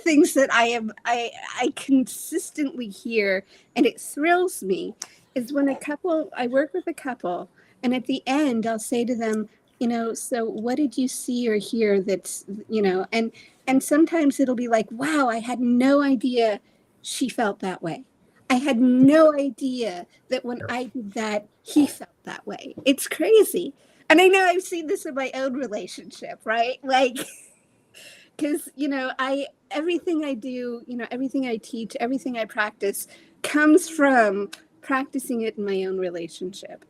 S5: things that I consistently hear, and it thrills me, is when I work with a couple, and at the end I'll say to them, so what did you see or hear that's, and sometimes it'll be like, wow, I had no idea she felt that way. I had no idea that when I did that, he felt that way. It's crazy. And I know I've seen this in my own relationship, right? Like, because, everything I do, everything I teach, everything I practice comes from practicing it in my own relationship,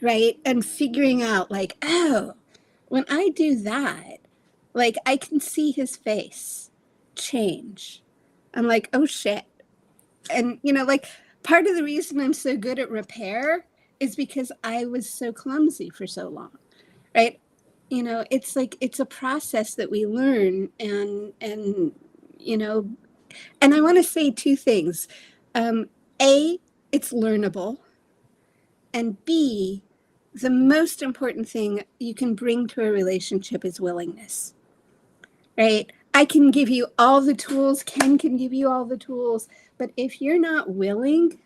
S5: right? And figuring out, like, oh, when I do that, like, I can see his face change. I'm like, oh, shit. And, like part of the reason I'm so good at repair is because I was so clumsy for so long, right? It's like, it's a process that we learn and I want to say two things. A, it's learnable. And B, the most important thing you can bring to a relationship is willingness, right? I can give you all the tools, Ken can give you all the tools, but if you're not willing,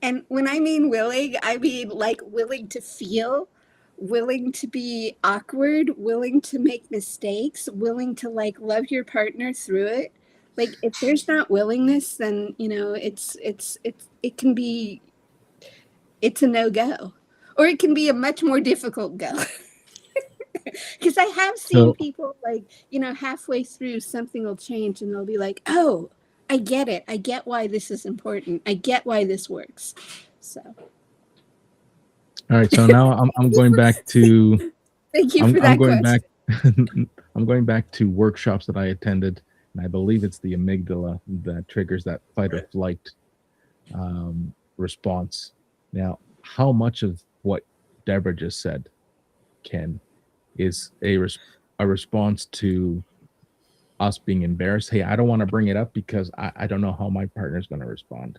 S5: and when I mean willing, I mean like willing to feel, willing to be awkward, willing to make mistakes, willing to like love your partner through it. Like if there's not willingness, then it's a no-go. Or it can be a much more difficult go. Because I have seen people like, halfway through something will change and they'll be like, oh, I get it. I get why this is important. I get why this works. So.
S2: All right. So now I'm going back to.
S5: Thank you for that
S2: going
S5: question.
S2: I'm going back to workshops that I attended, and I believe it's the amygdala that triggers that fight or flight response. Now, how much of what Deborah just said, Ken, is a response to us being embarrassed? Hey, I don't want to bring it up because I don't know how my partner's going to respond,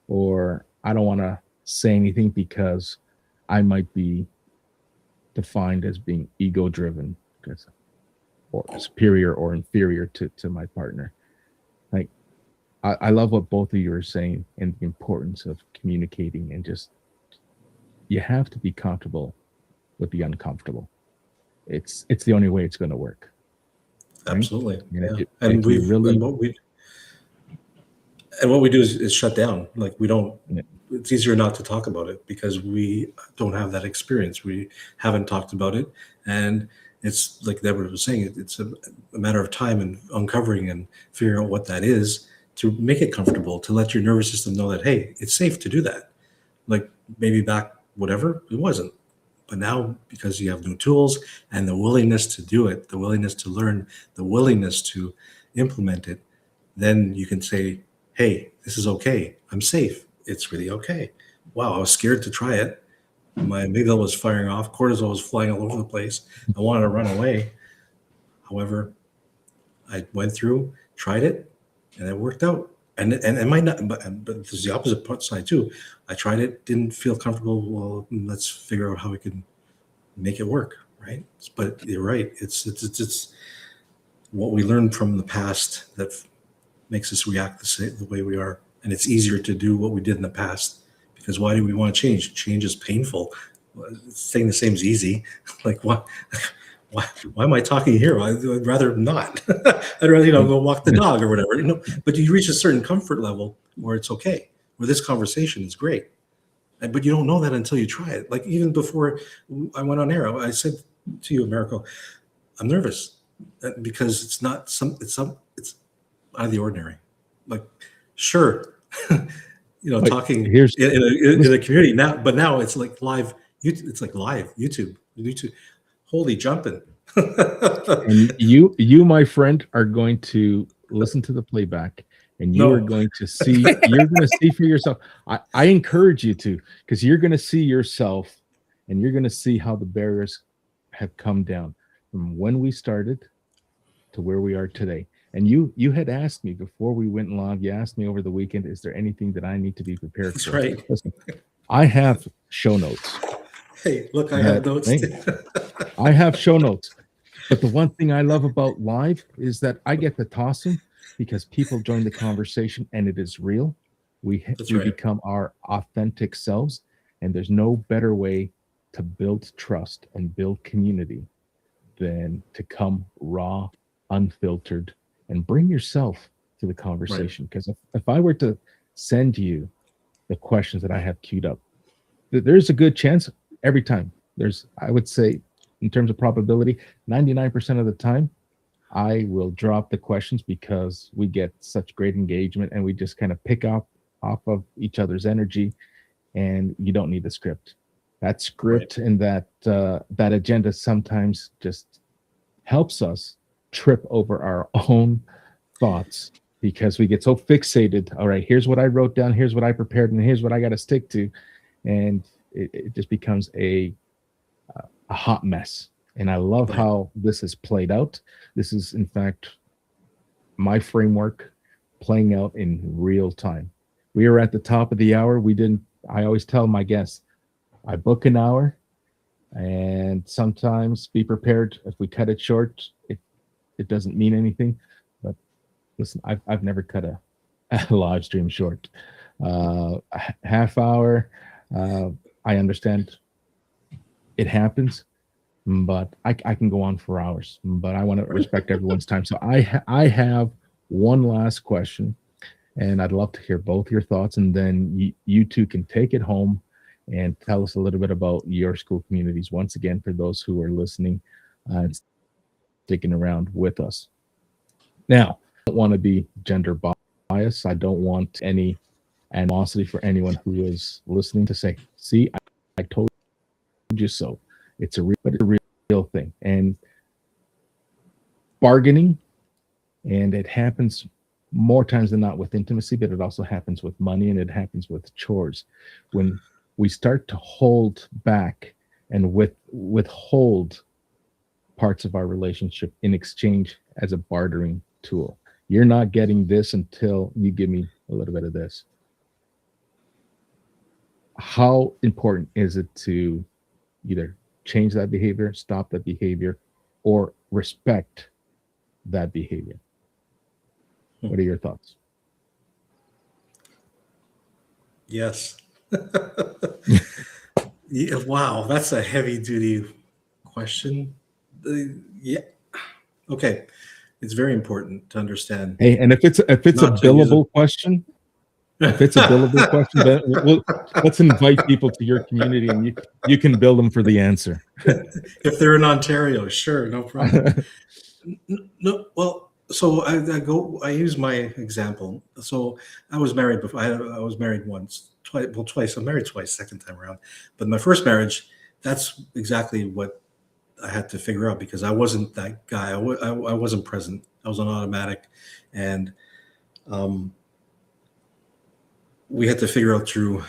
S2: or I don't want to say anything because I might be defined as being ego driven or superior or inferior to my partner. Like I love what both of you are saying and the importance of communicating, and just you have to be comfortable with the uncomfortable. It's the only way it's going to work. Right?
S3: Absolutely.
S2: Yeah.
S3: And what we do is shut down. Like we don't, it's easier not to talk about it because we don't have that experience. We haven't talked about it. And it's like Deborah was saying, it's a matter of time and uncovering and figuring out what that is to make it comfortable, to let your nervous system know that, hey, it's safe to do that. Like maybe back, whatever, it wasn't. But now, because you have new tools and the willingness to do it, the willingness to learn, the willingness to implement it, then you can say, hey, this is okay. I'm safe. It's really okay. Wow, I was scared to try it. My amygdala was firing off. Cortisol was flying all over the place. I wanted to run away. However, I went through, tried it, and it worked out. And it might not, but there's the opposite side too. I tried it, didn't feel comfortable. Well, let's figure out how we can make it work, right? But you're right. It's what we learned from the past that makes us react the way we are. And it's easier to do what we did in the past, because why do we want to change? Change is painful. Staying the same is easy. Like what? Why am I talking here? I'd rather not. I'd rather, go walk the dog or whatever, But you reach a certain comfort level where it's okay, where this conversation is great. But you don't know that until you try it. Like even before I went on air, I said to you, Americo, I'm nervous because it's out of the ordinary. Like, sure, talking in a community now, but now it's like live. It's like live YouTube. Holy jumping.
S2: And you, my friend, are going to listen to the playback, and you are
S3: No.
S2: going to see. You're going to see for yourself. I encourage you to, because you're going to see yourself, and you're going to see how the barriers have come down from when we started to where we are today. And you had asked me before we went live. You asked me over the weekend, is there anything that I need to be prepared
S3: That's
S2: for?
S3: right.
S2: Listen, I have show notes.
S3: Hey, look, I have notes.
S2: Hey, I have show notes. But the one thing I love about live is that I get to toss them because people join the conversation and it is real. We
S3: right.
S2: become our authentic selves, and there's no better way to build trust and build community than to come raw, unfiltered, and bring yourself to the conversation. Because if I were to send you the questions that I have queued up, there's a good chance every time. I would say, in terms of probability, 99% of the time, I will drop the questions because we get such great engagement and we just kind of pick up off of each other's energy, and you don't need the script. That script and that agenda sometimes just helps us trip over our own thoughts because we get so fixated. All right, here's what I wrote down, here's what I prepared, and here's what I got to stick to. And it just becomes a hot mess. And I love how this is played out. This is, in fact, my framework playing out in real time. We are at the top of the hour. I always tell my guests, I book an hour, and sometimes be prepared. If we cut it short, it doesn't mean anything. But listen, I've never cut a live stream short. A half hour, I understand it happens, but I can go on for hours. But I want to respect everyone's time. So I have one last question, and I'd love to hear both your thoughts, and then you two can take it home and tell us a little bit about your school communities. Once again, for those who are listening and sticking around with us. Now, I don't want to be gender biased. I don't want any animosity for anyone who is listening to say, see, I told you so. It's a real thing. And bargaining, and it happens more times than not with intimacy, but it also happens with money, and it happens with chores. When we start to hold back and withhold parts of our relationship in exchange as a bartering tool. You're not getting this until you give me a little bit of this. How important is it to either change that behavior, stop that behavior, or respect that behavior? What are your thoughts?
S3: Yes. Yeah, wow, that's a heavy duty question. Yeah. Okay. It's very important to understand.
S2: Hey, and if it's a billable question, then let's invite people to your community, and you can bill them for the answer.
S3: If they're in Ontario, sure, no problem. No, well, so I use my example. So I was married before. I was married twice. I'm married twice, second time around. But my first marriage, that's exactly what I had to figure out, because I wasn't that guy. I wasn't present. I was on automatic, and we had to figure out through,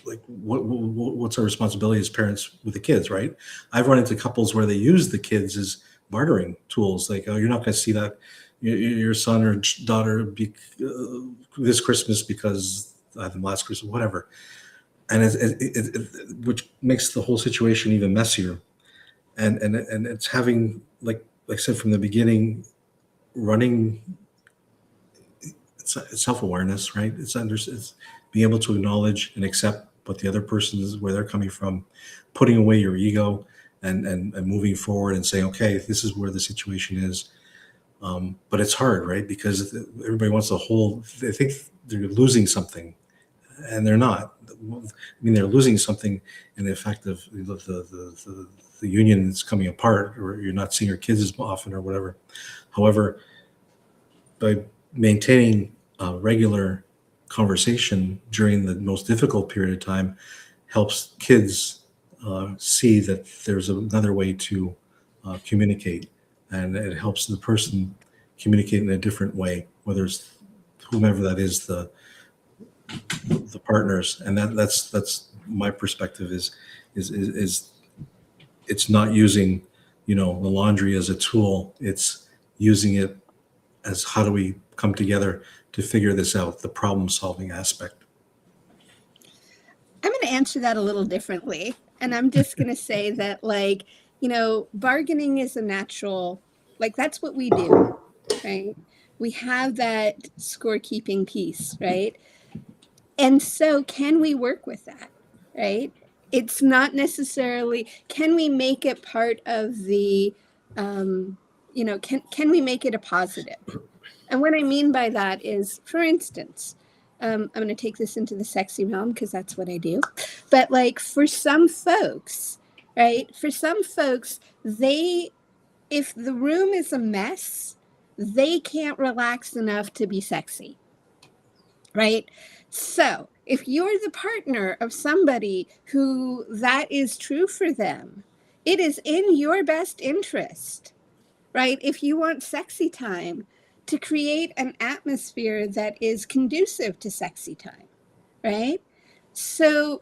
S3: like, what's our responsibility as parents with the kids, right? I've run into couples where they use the kids as bartering tools, like, oh, you're not going to see that your son or daughter this Christmas because I had them last Christmas, whatever, and which makes the whole situation even messier. And it's having, like I said from the beginning, running. It's self-awareness, right? It's being able to acknowledge and accept what the other person is, where they're coming from, putting away your ego, and moving forward and saying, okay, this is where the situation is. But it's hard, right? Because everybody wants to hold. They think they're losing something, and they're not. I mean, they're losing something in the effect of the union that's coming apart, or you're not seeing your kids as often, or whatever. However, by maintaining regular conversation during the most difficult period of time helps kids see that there's another way to communicate, and it helps the person communicate in a different way, whether it's whomever that is, the partners. And that's my perspective is it's not using, the laundry as a tool. It's using it as how do we come together to figure this out, the problem solving aspect.
S5: I'm going to answer that a little differently. And I'm just going to say that, bargaining is a natural, that's what we do, right? We have that scorekeeping piece, right? And so can we work with that, right? It's not necessarily, can we make it part of the, can we make it a positive? And what I mean by that is, for instance, I'm going to take this into the sexy realm because that's what I do. But for some folks, right? For some folks, if the room is a mess, they can't relax enough to be sexy, right? So if you're the partner of somebody who that is true for them, it is in your best interest, right? If you want sexy time, to create an atmosphere that is conducive to sexy time, right? So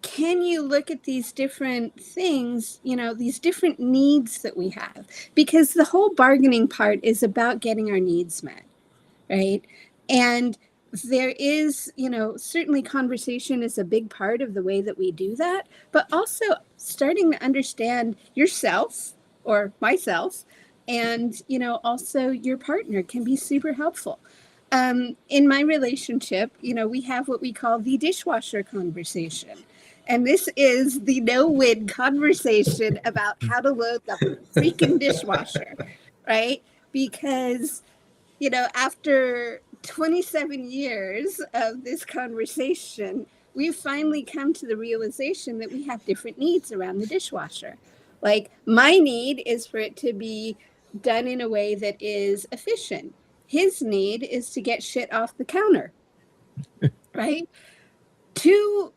S5: can you look at these different things, these different needs that we have? Because the whole bargaining part is about getting our needs met, right? And there is, certainly conversation is a big part of the way that we do that, but also starting to understand yourself or myself, and, also your partner can be super helpful. In my relationship, we have what we call the dishwasher conversation. And this is the no-win conversation about how to load the freaking dishwasher, right? Because, after 27 years of this conversation, we've finally come to the realization that we have different needs around the dishwasher. My need is for it to be done in a way that is efficient. His need is to get shit off the counter, right? Two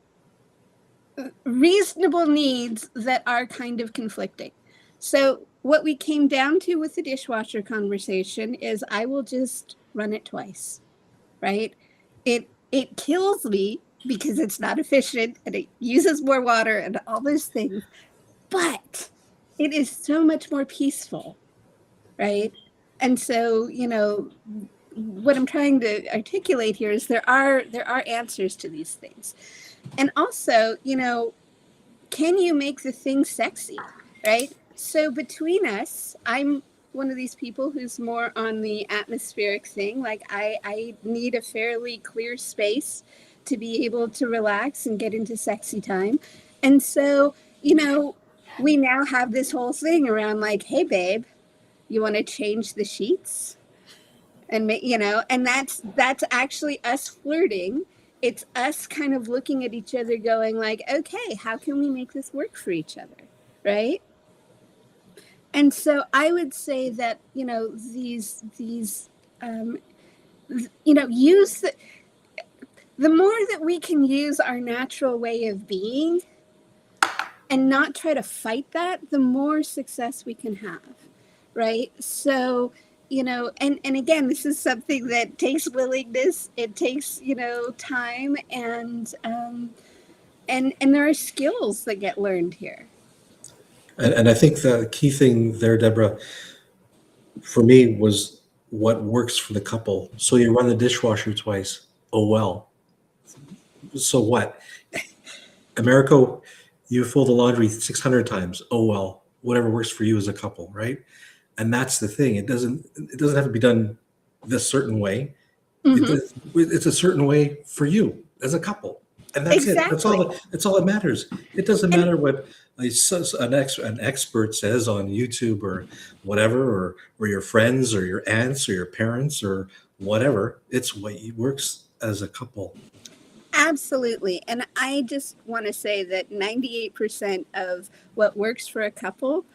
S5: reasonable needs that are kind of conflicting. So what we came down to with the dishwasher conversation is I will just run it twice, right? It kills me because it's not efficient and it uses more water and all those things, but it is so much more peaceful, right? And so, what I'm trying to articulate here is there are answers to these things. And also, can you make the thing sexy, right? So between us, I'm one of these people who's more on the atmospheric thing. I need a fairly clear space to be able to relax and get into sexy time. And so, we now have this whole thing around hey, babe, you want to change the sheets? And, and that's actually us flirting. It's us kind of looking at each other going okay, how can we make this work for each other, right? And so I would say that, these use the more that we can use our natural way of being and not try to fight that, the more success we can have, right? So, and again, this is something that takes willingness. It takes, time, and there are skills that get learned here.
S3: And I think the key thing there, Deborah, for me was what works for the couple. So you run the dishwasher twice. Oh, well. So what? Americo, you fold the laundry 600 times. Oh, well, whatever works for you as a couple, right? And that's the thing. It doesn't have to be done this certain way. Mm-hmm. It's a certain way for you as a couple. And that's exactly it. That's all that matters. It doesn't matter what an expert says on YouTube or whatever, or your friends or your aunts or your parents or whatever. It's what works as a couple.
S5: Absolutely. And I just want to say that 98% of what works for a couple,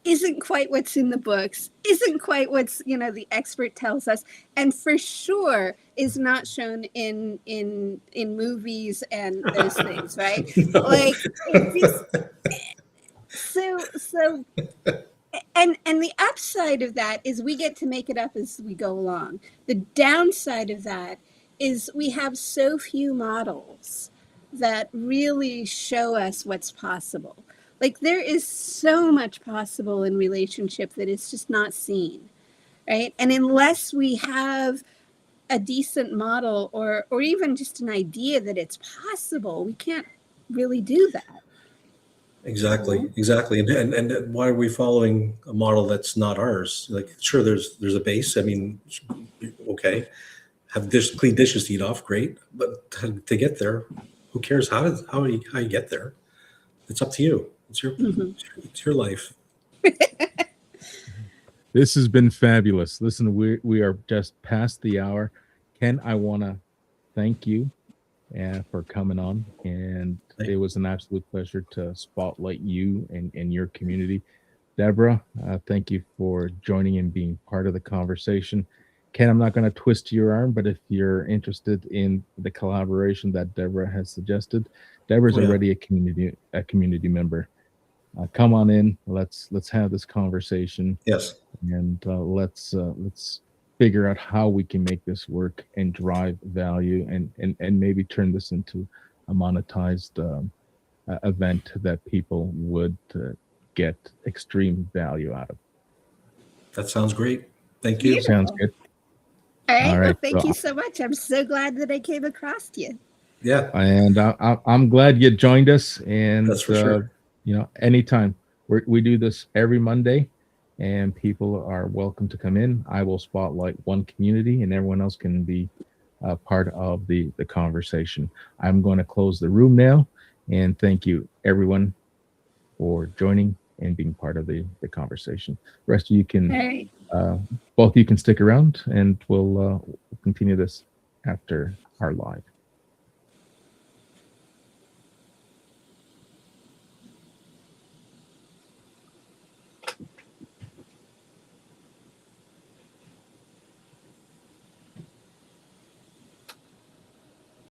S5: isn't quite what's in the books, isn't quite what's, the expert tells us, and for sure is not shown in movies and those things, right?
S3: No.
S5: So and the upside of that is we get to make it up as we go along. The downside of that is we have so few models that really show us what's possible. Like there is so much possible in relationship that is just not seen, right? And unless we have a decent model or even just an idea that it's possible, we can't really do that.
S3: Exactly. And why are we following a model that's not ours? Like, sure, there's a base. I mean, okay, have clean dishes to eat off, great. But to get there, who cares how you get there? It's up to you. It's your life.
S2: This has been fabulous. Listen, we are just past the hour. Ken, I want to thank you for coming on, and it was an absolute pleasure to spotlight you and your community. Deborah, thank you for joining and being part of the conversation. Ken, I'm not going to twist your arm, but if you're interested in the collaboration that Deborah has suggested, Deborah's already a community member. Come on in. Let's have this conversation.
S3: Yes.
S2: And let's figure out how we can make this work and drive value and maybe turn this into a monetized event that people would get extreme value out of.
S3: That sounds great. Thank you.
S5: Beautiful.
S2: Sounds good.
S5: All right.
S2: All right,
S5: Well, thank you so much. I'm so glad that I came across you.
S3: Yeah.
S2: And I'm glad you joined us. And
S3: That's for sure.
S2: Anytime we do this every Monday, and people are welcome to come in. I will spotlight one community, and everyone else can be part of the conversation. I'm going to close the room now, and thank you everyone for joining and being part of the conversation. The rest of you can,
S5: Right.
S2: both of you can stick around, and we'll continue this after our live.